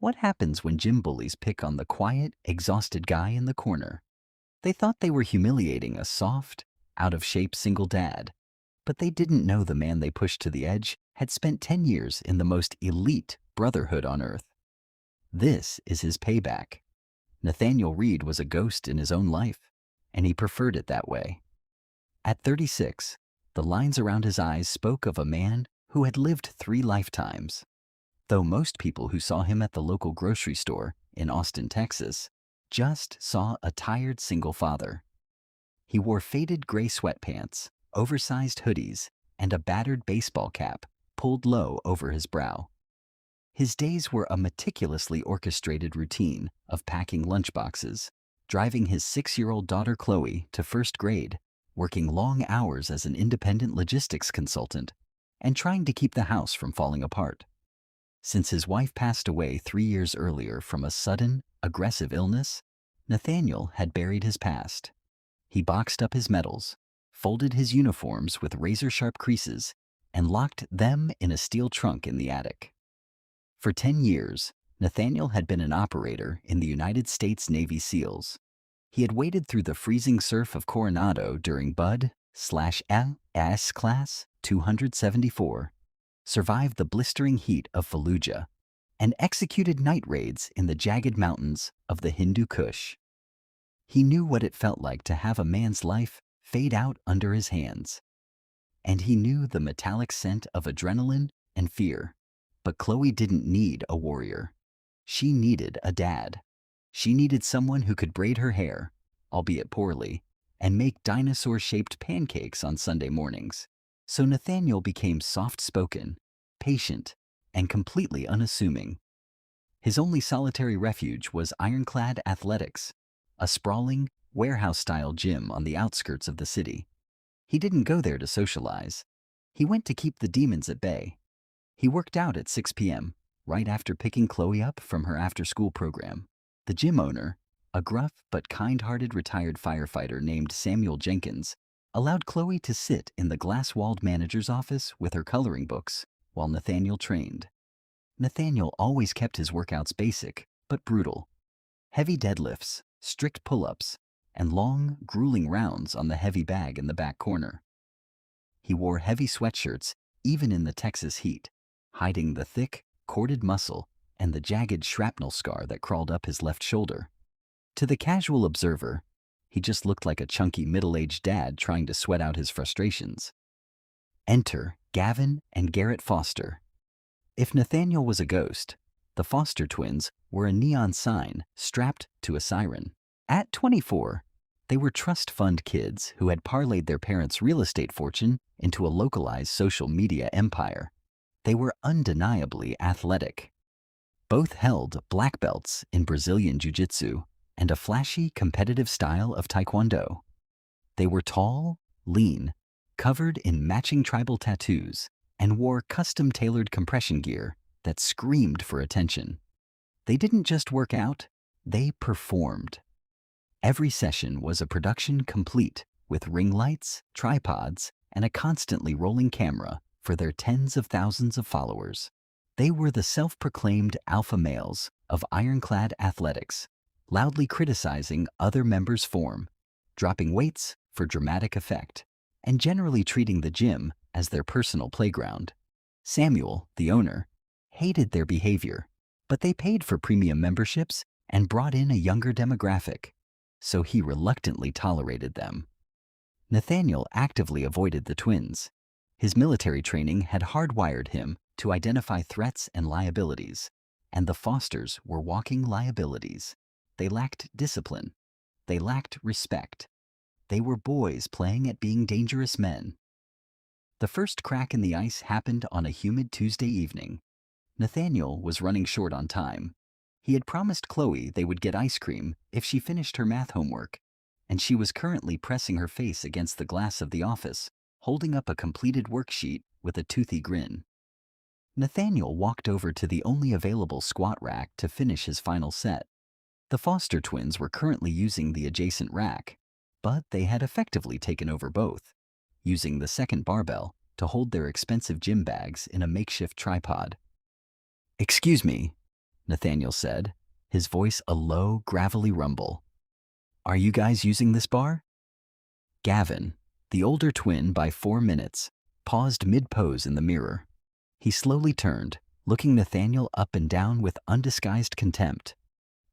What happens when gym bullies pick on the quiet, exhausted guy in the corner? They thought they were humiliating a soft, out-of-shape single dad, but they didn't know the man they pushed to the edge had spent 10 years in the most elite brotherhood on earth. This is his payback. Nathaniel Reed was a ghost in his own life, and he preferred it that way. At 36, the lines around his eyes spoke of a man who had lived 3 lifetimes. Though most people who saw him at the local grocery store in Austin, Texas, just saw a tired single father. He wore faded gray sweatpants, oversized hoodies, and a battered baseball cap pulled low over his brow. His days were a meticulously orchestrated routine of packing lunchboxes, driving his 6-year-old daughter Chloe to first grade, working long hours as an independent logistics consultant, and trying to keep the house from falling apart. Since his wife passed away 3 years earlier from a sudden, aggressive illness, Nathaniel had buried his past. He boxed up his medals, folded his uniforms with razor-sharp creases, and locked them in a steel trunk in the attic. For 10 years, Nathaniel had been an operator in the United States Navy SEALs. He had waded through the freezing surf of Coronado during Bud/LS Class 274, survived the blistering heat of Fallujah, and executed night raids in the jagged mountains of the Hindu Kush. He knew what it felt like to have a man's life fade out under his hands. And he knew the metallic scent of adrenaline and fear. But Chloe didn't need a warrior. She needed a dad. She needed someone who could braid her hair, albeit poorly, and make dinosaur-shaped pancakes on Sunday mornings. So Nathaniel became soft-spoken, patient, and completely unassuming. His only solitary refuge was Ironclad Athletics, a sprawling, warehouse-style gym on the outskirts of the city. He didn't go there to socialize. He went to keep the demons at bay. He worked out at 6 p.m., right after picking Chloe up from her after-school program. The gym owner, a gruff but kind-hearted retired firefighter named Samuel Jenkins, allowed Chloe to sit in the glass-walled manager's office with her coloring books while Nathaniel trained. Nathaniel always kept his workouts basic but brutal. Heavy deadlifts, strict pull-ups, and long, grueling rounds on the heavy bag in the back corner. He wore heavy sweatshirts even in the Texas heat, hiding the thick, corded muscle and the jagged shrapnel scar that crawled up his left shoulder. To the casual observer, he just looked like a chunky middle-aged dad trying to sweat out his frustrations. Enter Gavin and Garrett Foster. If Nathaniel was a ghost, the Foster twins were a neon sign strapped to a siren. At 24, they were trust fund kids who had parlayed their parents' real estate fortune into a localized social media empire. They were undeniably athletic. Both held black belts in Brazilian Jiu-Jitsu and a flashy, competitive style of Taekwondo. They were tall, lean, covered in matching tribal tattoos, and wore custom-tailored compression gear that screamed for attention. They didn't just work out, they performed. Every session was a production complete with ring lights, tripods, and a constantly rolling camera for their tens of thousands of followers. They were the self-proclaimed alpha males of Ironclad Athletics, loudly criticizing other members' form, dropping weights for dramatic effect, and generally treating the gym as their personal playground. Samuel, the owner, hated their behavior, but they paid for premium memberships and brought in a younger demographic, so he reluctantly tolerated them. Nathaniel actively avoided the twins. His military training had hardwired him to identify threats and liabilities, and the Fosters were walking liabilities. They lacked discipline. They lacked respect. They were boys playing at being dangerous men. The first crack in the ice happened on a humid Tuesday evening. Nathaniel was running short on time. He had promised Chloe they would get ice cream if she finished her math homework, and she was currently pressing her face against the glass of the office, holding up a completed worksheet with a toothy grin. Nathaniel walked over to the only available squat rack to finish his final set. The Foster twins were currently using the adjacent rack, but they had effectively taken over both, using the second barbell to hold their expensive gym bags in a makeshift tripod. "Excuse me," Nathaniel said, his voice a low, gravelly rumble. Are you guys using this bar? Gavin, the older twin by 4 minutes, paused mid-pose in the mirror. He slowly turned, looking Nathaniel up and down with undisguised contempt.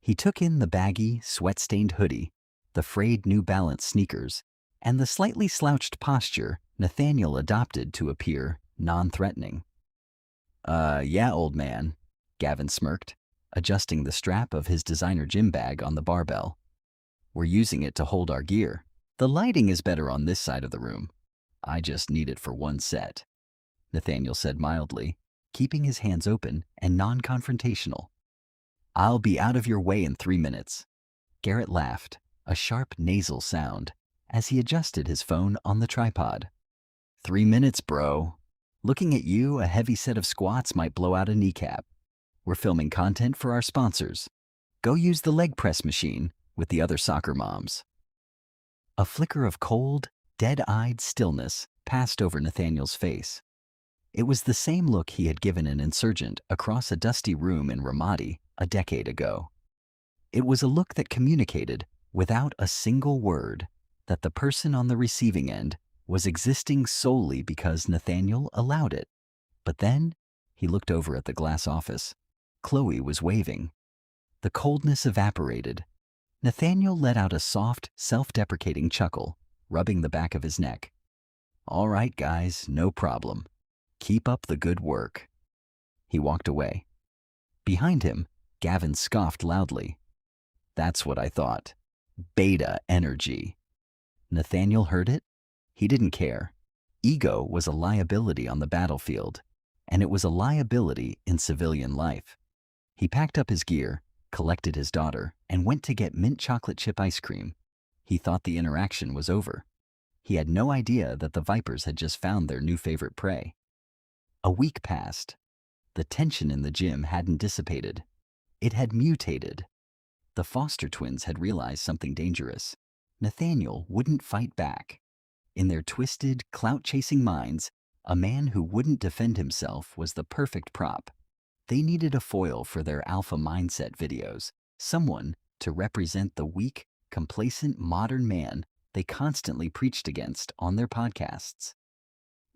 He took in the baggy, sweat-stained hoodie, the frayed New Balance sneakers, and the slightly slouched posture Nathaniel adopted to appear non-threatening. Yeah, old man, Gavin smirked, adjusting the strap of his designer gym bag on the barbell. We're using it to hold our gear. The lighting is better on this side of the room. I just need it for one set, Nathaniel said mildly, keeping his hands open and non-confrontational. I'll be out of your way in 3 minutes. Garrett laughed, a sharp nasal sound, as he adjusted his phone on the tripod. 3 minutes, bro. Looking at you, a heavy set of squats might blow out a kneecap. We're filming content for our sponsors. Go use the leg press machine with the other soccer moms. A flicker of cold, dead-eyed stillness passed over Nathaniel's face. It was the same look he had given an insurgent across a dusty room in Ramadi a decade ago. It was a look that communicated, without a single word, that the person on the receiving end was existing solely because Nathaniel allowed it. But then, he looked over at the glass office. Chloe was waving. The coldness evaporated. Nathaniel let out a soft, self-deprecating chuckle, rubbing the back of his neck. All right, guys, no problem. Keep up the good work. He walked away. Behind him, Gavin scoffed loudly. That's what I thought. Beta energy. Nathaniel heard it. He didn't care. Ego was a liability on the battlefield, and it was a liability in civilian life. He packed up his gear, collected his daughter, and went to get mint chocolate chip ice cream. He thought the interaction was over. He had no idea that the Vipers had just found their new favorite prey. A week passed. The tension in the gym hadn't dissipated. It had mutated. The Foster twins had realized something dangerous. Nathaniel wouldn't fight back. In their twisted, clout-chasing minds, a man who wouldn't defend himself was the perfect prop. They needed a foil for their alpha mindset videos, someone to represent the weak, complacent modern man they constantly preached against on their podcasts.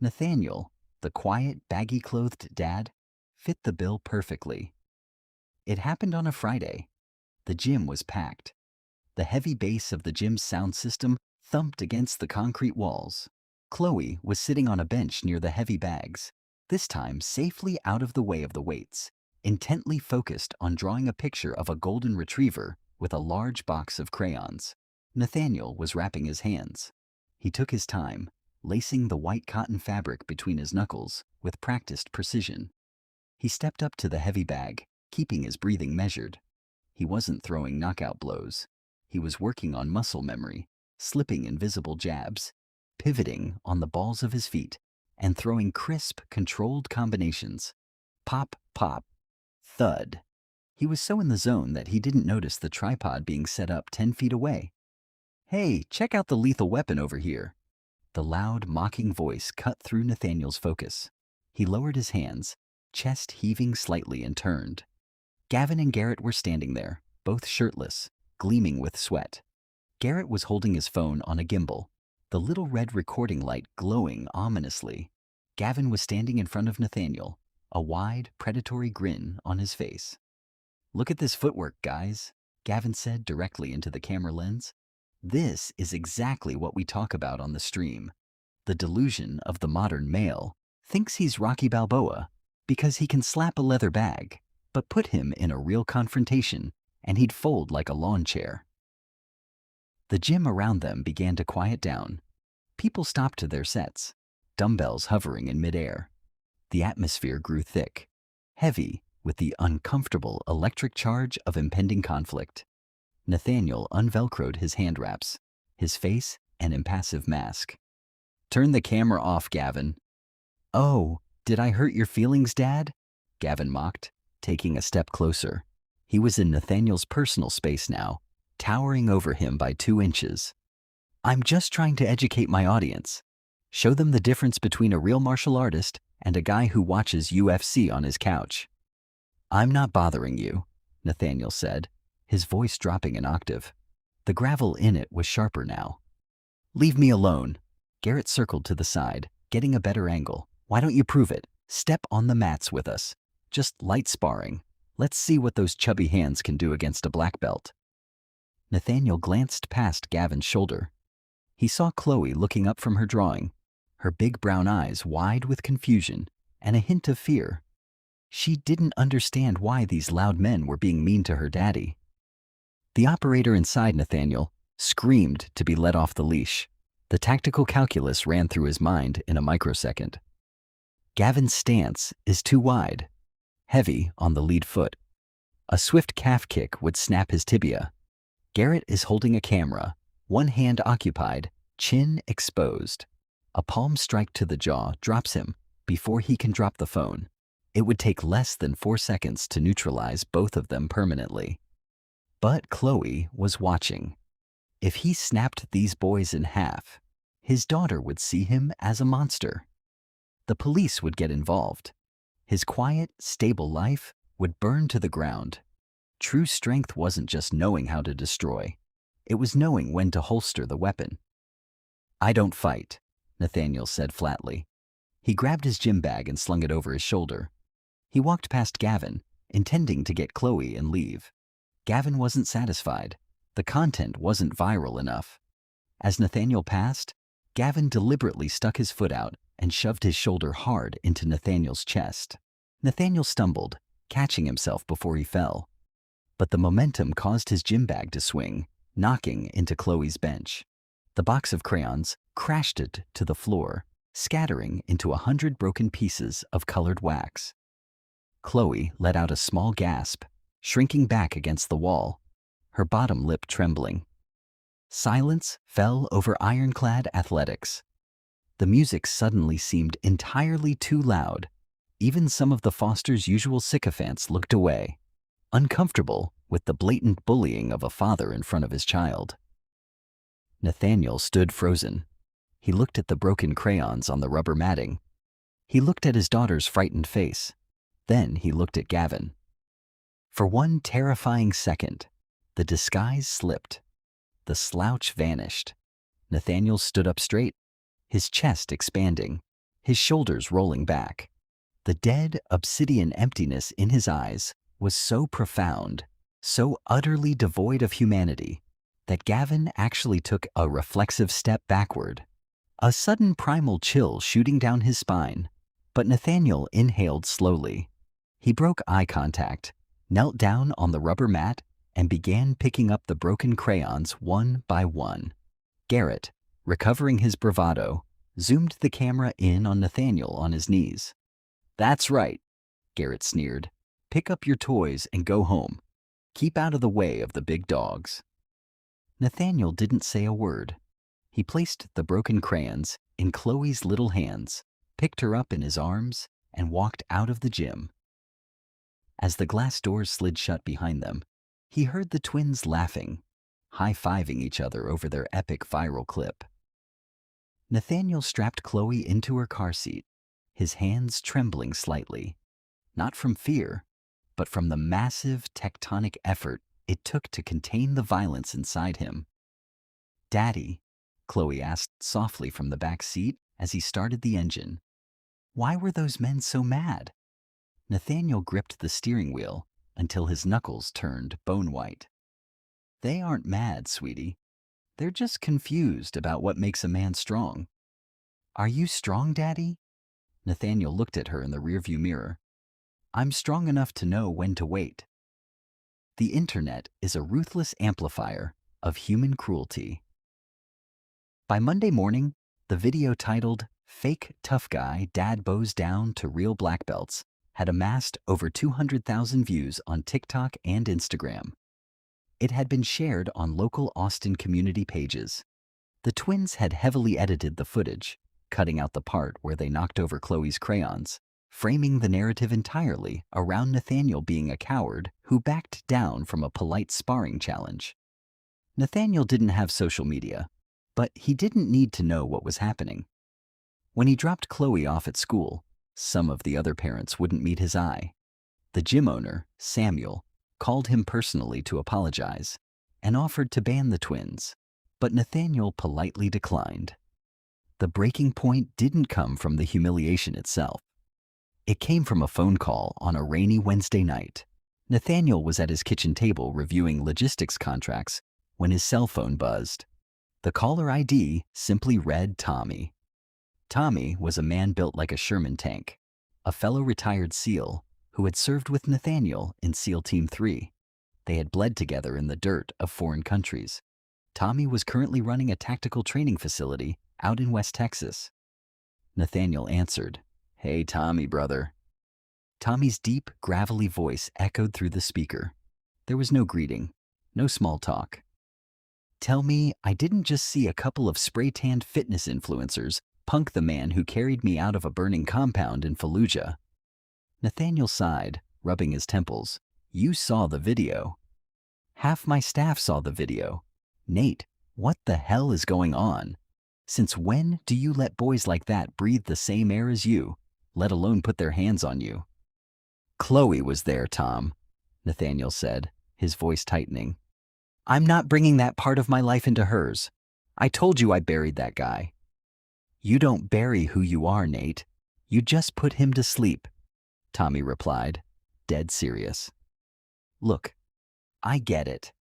Nathaniel, the quiet, baggy-clothed dad, fit the bill perfectly. It happened on a Friday. The gym was packed. The heavy bass of the gym's sound system thumped against the concrete walls. Chloe was sitting on a bench near the heavy bags, this time safely out of the way of the weights, intently focused on drawing a picture of a golden retriever with a large box of crayons. Nathaniel was wrapping his hands. He took his time, lacing the white cotton fabric between his knuckles with practiced precision. He stepped up to the heavy bag, keeping his breathing measured. He wasn't throwing knockout blows. He was working on muscle memory, slipping invisible jabs, pivoting on the balls of his feet, and throwing crisp, controlled combinations. Pop, pop, thud. He was so in the zone that he didn't notice the tripod being set up 10 feet away. Hey, check out the lethal weapon over here. The loud, mocking voice cut through Nathaniel's focus. He lowered his hands, chest heaving slightly, and turned. Gavin and Garrett were standing there, both shirtless, gleaming with sweat. Garrett was holding his phone on a gimbal, the little red recording light glowing ominously. Gavin was standing in front of Nathaniel, a wide, predatory grin on his face. Look at this footwork, guys, Gavin said directly into the camera lens. This is exactly what we talk about on the stream. The delusion of the modern male thinks he's Rocky Balboa because he can slap a leather bag, but put him in a real confrontation and he'd fold like a lawn chair. The gym around them began to quiet down. People stopped to their sets, dumbbells hovering in midair. The atmosphere grew thick, heavy with the uncomfortable electric charge of impending conflict. Nathaniel unvelcroed his hand wraps, his face an impassive mask. Turn the camera off, Gavin. Oh, did I hurt your feelings, Dad? Gavin mocked, taking a step closer. He was in Nathaniel's personal space now, towering over him by 2 inches. I'm just trying to educate my audience. Show them the difference between a real martial artist and a guy who watches UFC on his couch. I'm not bothering you. Nathaniel said, his voice dropping an octave. The gravel in it was sharper now. Leave me alone. Garrett circled to the side, getting a better angle. Why don't you prove it? Step on the mats with us. Just light sparring. Let's see what those chubby hands can do against a black belt. Nathaniel glanced past Gavin's shoulder. He saw Chloe looking up from her drawing, her big brown eyes wide with confusion and a hint of fear. She didn't understand why these loud men were being mean to her daddy. The operator inside Nathaniel screamed to be let off the leash. The tactical calculus ran through his mind in a microsecond. Gavin's stance is too wide, heavy on the lead foot. A swift calf kick would snap his tibia. Garrett is holding a camera, one hand occupied, chin exposed. A palm strike to the jaw drops him before he can drop the phone. It would take less than 4 seconds to neutralize both of them permanently. But Chloe was watching. If he snapped these boys in half, his daughter would see him as a monster. The police would get involved. His quiet, stable life would burn to the ground. True strength wasn't just knowing how to destroy. It was knowing when to holster the weapon. I don't fight, Nathaniel said flatly. He grabbed his gym bag and slung it over his shoulder. He walked past Gavin, intending to get Chloe and leave. Gavin wasn't satisfied. The content wasn't viral enough. As Nathaniel passed, Gavin deliberately stuck his foot out and shoved his shoulder hard into Nathaniel's chest. Nathaniel stumbled, catching himself before he fell. But the momentum caused his gym bag to swing, knocking into Chloe's bench. The box of crayons crashed it to the floor, scattering into 100 broken pieces of colored wax. Chloe let out a small gasp, shrinking back against the wall, her bottom lip trembling. Silence fell over ironclad athletics. The music suddenly seemed entirely too loud. Even some of the Fosters' usual sycophants looked away, uncomfortable with the blatant bullying of a father in front of his child. Nathaniel stood frozen. He looked at the broken crayons on the rubber matting. He looked at his daughter's frightened face. Then he looked at Gavin. For one terrifying second, the disguise slipped. The slouch vanished. Nathaniel stood up straight, his chest expanding, his shoulders rolling back. The dead, obsidian emptiness in his eyes was so profound, so utterly devoid of humanity, that Gavin actually took a reflexive step backward, a sudden primal chill shooting down his spine. But Nathaniel inhaled slowly. He broke eye contact, knelt down on the rubber mat, and began picking up the broken crayons one by one. Garrett, recovering his bravado, zoomed the camera in on Nathaniel on his knees. That's right, Garrett sneered. Pick up your toys and go home. Keep out of the way of the big dogs. Nathaniel didn't say a word. He placed the broken crayons in Chloe's little hands, picked her up in his arms, and walked out of the gym. As the glass doors slid shut behind them, he heard the twins laughing, high-fiving each other over their epic viral clip. Nathaniel strapped Chloe into her car seat, his hands trembling slightly, not from fear, but from the massive tectonic effort it took to contain the violence inside him. Daddy, Chloe asked softly from the back seat as he started the engine. Why were those men so mad? Nathaniel gripped the steering wheel until his knuckles turned bone white. They aren't mad, sweetie. They're just confused about what makes a man strong. Are you strong, Daddy? Nathaniel looked at her in the rearview mirror. I'm strong enough to know when to wait. The internet is a ruthless amplifier of human cruelty. By Monday morning, the video titled "Fake Tough Guy Dad Bows Down to Real Black Belts" had amassed over 200,000 views on TikTok and Instagram. It had been shared on local Austin community pages. The twins had heavily edited the footage, cutting out the part where they knocked over Chloe's crayons, framing the narrative entirely around Nathaniel being a coward who backed down from a polite sparring challenge. Nathaniel didn't have social media, but he didn't need to know what was happening. When he dropped Chloe off at school, some of the other parents wouldn't meet his eye. The gym owner, Samuel, called him personally to apologize, and offered to ban the twins, but Nathaniel politely declined. The breaking point didn't come from the humiliation itself. It came from a phone call on a rainy Wednesday night. Nathaniel was at his kitchen table reviewing logistics contracts when his cell phone buzzed. The caller ID simply read Tommy. Tommy was a man built like a Sherman tank, a fellow retired SEAL who had served with Nathaniel in SEAL Team 3. They had bled together in the dirt of foreign countries. Tommy was currently running a tactical training facility out in West Texas. Nathaniel answered, "Hey, Tommy, brother." Tommy's deep, gravelly voice echoed through the speaker. There was no greeting, no small talk. "Tell me I didn't just see a couple of spray-tanned fitness influencers punk the man who carried me out of a burning compound in Fallujah." Nathaniel sighed, rubbing his temples. "You saw the video." "Half my staff saw the video." "Nate, what the hell is going on? Since when do you let boys like that breathe the same air as you, let alone put their hands on you?" "Chloe was there, Tom," Nathaniel said, his voice tightening. "I'm not bringing that part of my life into hers. I told you I buried that guy." "You don't bury who you are, Nate. You just put him to sleep," Tommy replied, dead serious. "Look, I get it.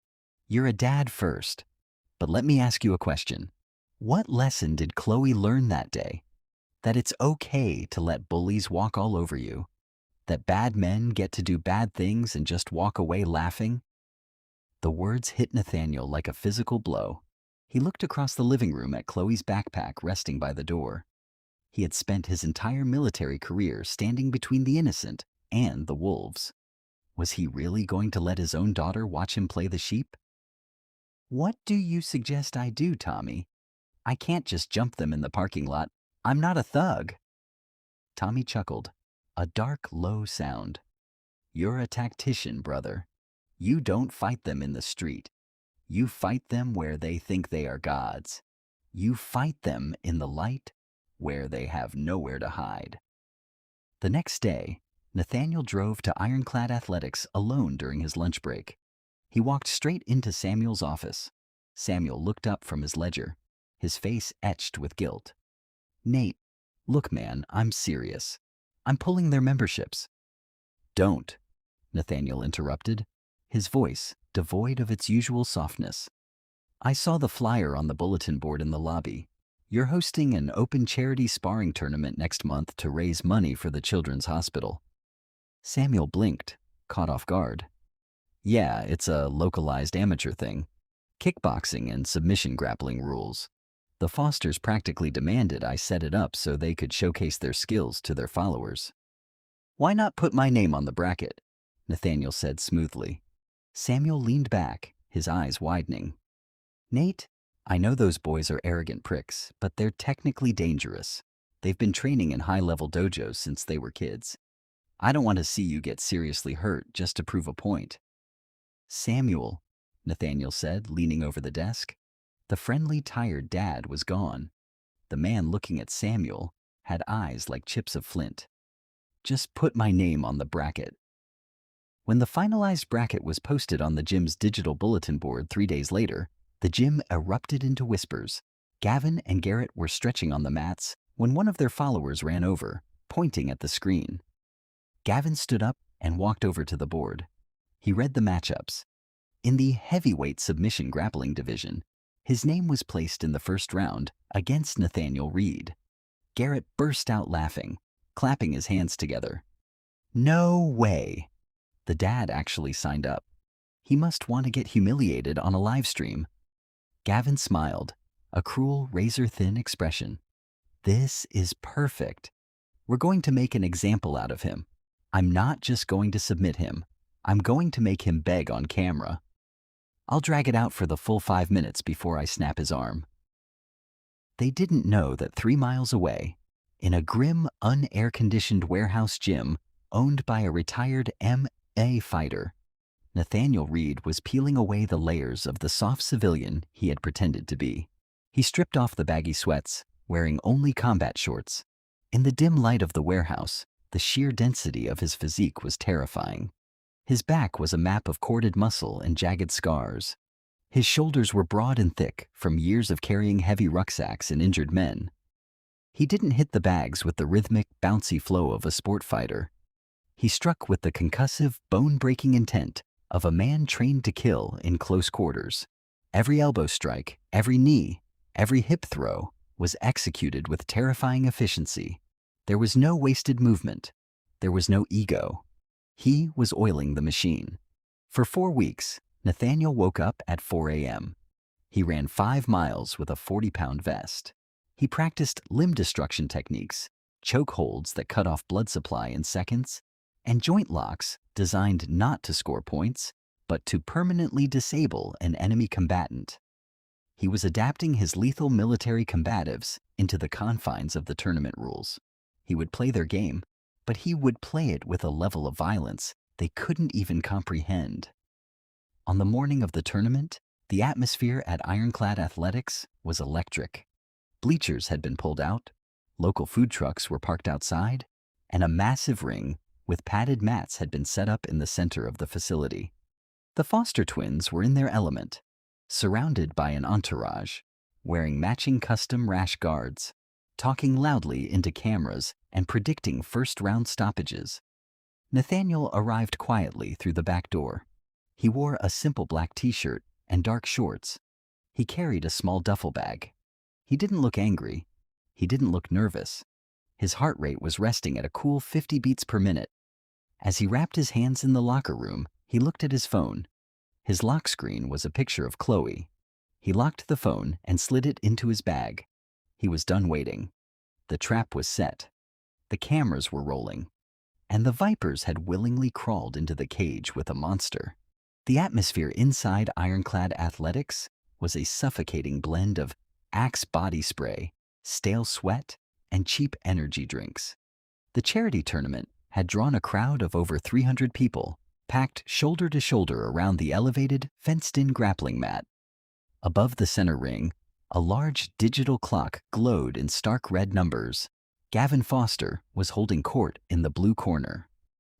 You're a dad first. But let me ask you a question. What lesson did Chloe learn that day? That it's okay to let bullies walk all over you? That bad men get to do bad things and just walk away laughing?" The words hit Nathaniel like a physical blow. He looked across the living room at Chloe's backpack resting by the door. He had spent his entire military career standing between the innocent and the wolves. Was he really going to let his own daughter watch him play the sheep? "What do you suggest I do, Tommy? I can't just jump them in the parking lot. I'm not a thug." Tommy chuckled, a dark, low sound. "You're a tactician, brother. You don't fight them in the street. You fight them where they think they are gods. You fight them in the light where they have nowhere to hide." The next day, Nathaniel drove to Ironclad Athletics alone during his lunch break. He walked straight into Samuel's office. Samuel looked up from his ledger, his face etched with guilt. "Nate, look man, I'm serious. I'm pulling their memberships." "Don't," Nathaniel interrupted, his voice devoid of its usual softness. "I saw the flyer on the bulletin board in the lobby. You're hosting an open charity sparring tournament next month to raise money for the Children's Hospital." Samuel blinked, caught off guard. "Yeah, it's a localized amateur thing. Kickboxing and submission grappling rules. The Fosters practically demanded I set it up so they could showcase their skills to their followers." "Why not put my name on the bracket?" Nathaniel said smoothly. Samuel leaned back, his eyes widening. "Nate, I know those boys are arrogant pricks, but they're technically dangerous. They've been training in high-level dojos since they were kids. I don't want to see you get seriously hurt just to prove a point." "Samuel," Nathaniel said, leaning over the desk. The friendly, tired dad was gone. The man looking at Samuel had eyes like chips of flint. "Just put my name on the bracket." When the finalized bracket was posted on the gym's digital bulletin board 3 days later, the gym erupted into whispers. Gavin and Garrett were stretching on the mats when one of their followers ran over, pointing at the screen. Gavin stood up and walked over to the board. He read the matchups. In the heavyweight submission grappling division, his name was placed in the first round against Nathaniel Reed. Garrett burst out laughing, clapping his hands together. "No way!" The dad actually signed up. He must want to get humiliated on a live stream. Gavin smiled, a cruel, razor-thin expression. "This is perfect. We're going to make an example out of him. I'm not just going to submit him. I'm going to make him beg on camera. I'll drag it out for the full 5 minutes before I snap his arm." They didn't know that 3 miles away, in a grim, unair-conditioned warehouse gym owned by a retired MMA fighter, Nathaniel Reed was peeling away the layers of the soft civilian he had pretended to be. He stripped off the baggy sweats, wearing only combat shorts. In the dim light of the warehouse, the sheer density of his physique was terrifying. His back was a map of corded muscle and jagged scars. His shoulders were broad and thick from years of carrying heavy rucksacks and injured men. He didn't hit the bags with the rhythmic, bouncy flow of a sport fighter. He struck with the concussive, bone-breaking intent of a man trained to kill in close quarters. Every elbow strike, every knee, every hip throw was executed with terrifying efficiency. There was no wasted movement. There was no ego. He was oiling the machine. For 4 weeks, Nathaniel woke up at 4 a.m. He ran 5 miles with a 40-pound vest. He practiced limb destruction techniques, choke holds that cut off blood supply in seconds, and joint locks designed not to score points, but to permanently disable an enemy combatant. He was adapting his lethal military combatives into the confines of the tournament rules. He would play their game, but he would play it with a level of violence they couldn't even comprehend. On the morning of the tournament, the atmosphere at Ironclad Athletics was electric. Bleachers had been pulled out, local food trucks were parked outside, and a massive ring with padded mats had been set up in the center of the facility. The Foster twins were in their element, surrounded by an entourage, wearing matching custom rash guards, talking loudly into cameras and predicting first-round stoppages. Nathaniel arrived quietly through the back door. He wore a simple black t-shirt and dark shorts. He carried a small duffel bag. He didn't look angry. He didn't look nervous. His heart rate was resting at a cool 50 beats per minute. As he wrapped his hands in the locker room, he looked at his phone. His lock screen was a picture of Chloe. He locked the phone and slid it into his bag. He was done waiting. The trap was set. The cameras were rolling. And the vipers had willingly crawled into the cage with a monster. The atmosphere inside Ironclad Athletics was a suffocating blend of Axe body spray, stale sweat, and cheap energy drinks. The charity tournament had drawn a crowd of over 300 people, packed shoulder to shoulder around the elevated, fenced-in grappling mat. Above the center ring, a large digital clock glowed in stark red numbers. Gavin Foster was holding court in the blue corner.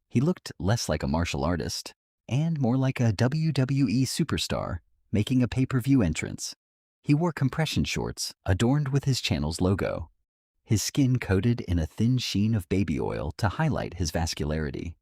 He looked less like a martial artist and more like a WWE superstar making a pay-per-view entrance. He wore compression shorts adorned with his channel's logo, his skin coated in a thin sheen of baby oil to highlight his vascularity.